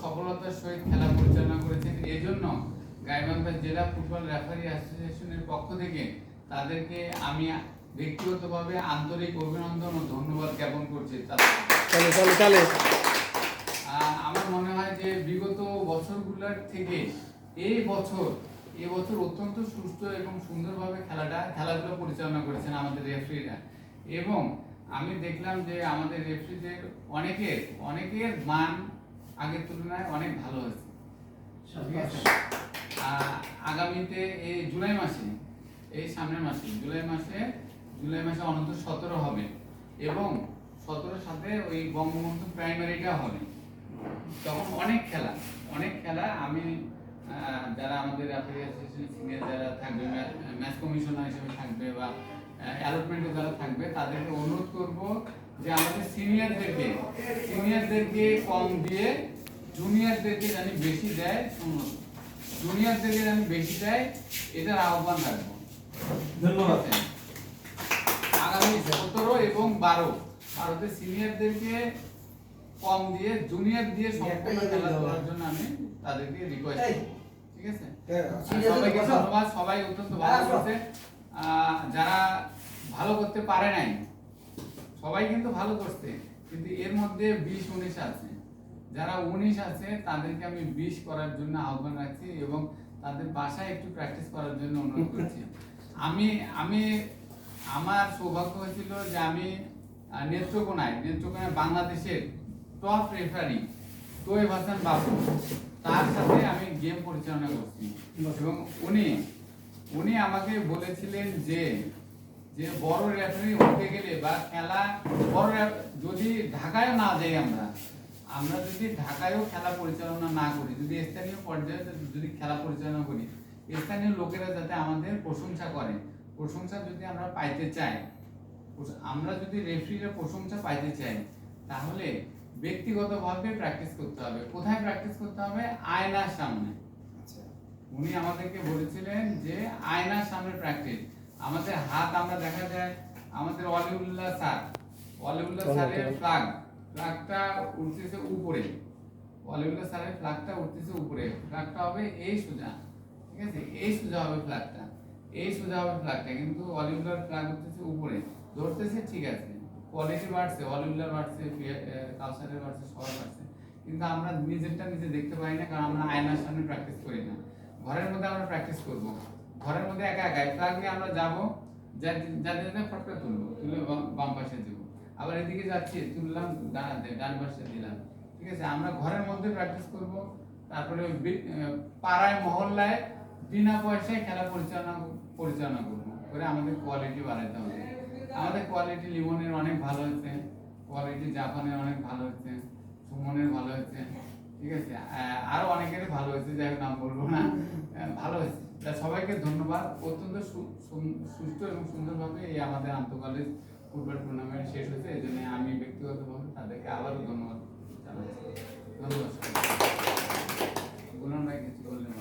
সফলতার সহিত খেলা পরিচালনা করেছেন। এই জন্য গাইবান্ধা জেলা ফুটবল রেফারি অ্যাসোসিয়েশনের পক্ষ থেকে তাদেরকে আমি ব্যক্তিগতভাবে আন্তরিক অভিনন্দন ও ধন্যবাদ জ্ঞাপন করছি। আমার মনে হয় যে বিগত বছরগুলোর থেকে এই বছর অত্যন্ত সুস্থ এবং সুন্দরভাবে খেলাধুলা পরিচালনা করেছেন আমাদের রেফারিরা। এবং আমি দেখলাম যে আমাদের রেফারিদের অনেকের মান আগের তুলনায় অনেক ভালো হয়েছে। আগামীতে এই সামনের মাসে জুলাই মাসে অনন্ত 17 হবে এবং 17 সাথে ওই বঙ্গবন্ধু প্রাইমারিটা হবে। তখন অনেক খেলা আমি যারা আমাদের রেফারি অ্যাসোসিয়েশন সিনিয়র যারা থাকবে, ম্যাচ কমিশনার হিসেবে থাকবে বা অ্যালটমেন্টে যারা থাকবে, তাদেরকে অনুরোধ করব যে আমাদের সিনিয়রদেরকে কম দিয়ে জুনিয়রদেরকে জানি বেশি দেয়, জুনিয়রদেরকে জানি বেশি দেয়, এটার আহ্বান রাখবো। ধন্যবাদ। আগামী 17 এবং 12 সিনিয়রদেরকে কম দিয়ে জুনিয়র দিয়ে সম্পূর্ণ খেলা করার জন্য আমি তাদেরকে রিকোয়েস্ট করব। ঠিক আছে, সবাইকে ধন্যবাদ। সবাই অত্যন্ত ভালো করছে। যারা ভালো করতে পারে নাই সবাই কিন্তু ভালো করছে, কিন্তু এর মধ্যে 20-19 আছে। যারা 19 আছে তাদেরকে আমি 20 করার জন্য আহ্বান রাখছি এবং তাদের বাসায় একটু প্র্যাকটিস করার জন্য অনুরোধ করছি। আমি আমার সৌভাগ্য হয়েছিল যে আমি নেত্রকোনায় বাংলাদেশের টপ রেফারি তোয়েব হাসান বাবু, তার সাথে আমি গেম পরিচালনা করছি এবং উনি আমাকে বলেছিলেন যে বড় রেফারি হতে গেলে বা খেলা যদি ঢাকায় না যাই, আমরা যদি ঢাকায়ও খেলা পরিচালনা না করি, যদি স্থানীয় পর্যায়ে যদি খেলা পরিচালনা করি, স্থানীয় লোকেরা যাতে আমাদের প্রশংসা করে, প্রশংসা যদি আমরা পাইতে চাই, আমরা যদি রেফারির প্রশংসা পাইতে চাই, তাহলে ব্যক্তিগতভাবে প্র্যাকটিস করতে হবে। কোথায় প্র্যাকটিস করতে হবে? আয়নার সামনে। উনি আমাদেরকে বলেছিলেন যে আয়নার সামনে প্র্যাকটিস। আমাদের হাত আমরা দেখা যায়, আমাদের ওয়ালিউল্লাহ স্যারের ফ্ল্যাগটা উঠতেছে উপরে, ওয়ালিউল্লাহ স্যারের ফ্ল্যাগটা উঠতেছে উপরে, ফ্ল্যাগটা হবে এই সোজা। ঠিক আছে, এই সোজা হবে ফ্ল্যাগটা, কিন্তু ওয়ালিউল্লাহর ফ্ল্যাগ উঠতেছে উপরে, ধরতেছে। ঠিক আছে, কোয়ালিটি বাড়ছে, ওয়ালিউল্লাহর বাড়ছে, কাউসারের বাড়ছে, সবার বাড়ছে, কিন্তু আমরা নিজেরটা নিজে দেখতে পাই না, কারণ আমরা আয়নার সামনে প্র্যাকটিস করি না। ঘরের মধ্যে আমরা প্র্যাকটিস করব, ঘরের মধ্যে একা ফ্ল্যাগ নিয়ে আমরা যাবো, যাদের ফটকা তুলে বাম পাশে দেবো, আবার এদিকে যাচ্ছি তুললাম ডান পাশে দিলাম। ঠিক আছে, আমরা ঘরের মধ্যে প্র্যাকটিস করব। তারপরে পাড়ায় মহল্লায় বিনা পয়সায় খেলা পরিচালনা করবো করে আমাদের কোয়ালিটি বাড়াইতে হবে। আমাদের কোয়ালিটি লিমনের অনেক ভালো হচ্ছে, কোয়ালিটি জাপানের অনেক ভালো হচ্ছে, সুমনের ভালো হচ্ছে। ঠিক আছে, আরো অনেকেরই ভালো হয়েছে, যাই নাম বলবো না, ভালো হয়েছে। সবাইকে ধন্যবাদ। অত্যন্ত সুস্থ এবং সুন্দরভাবে এই আমাদের আন্তঃকলেজ ফুটবল টুর্নামেন্ট শেষ হয়েছে। এই জন্য আমি ব্যক্তিগতভাবে তাদেরকে আবারও ধন্যবাদ জানাচ্ছি। ধন্যবাদ। ভাই কিছু বললেন?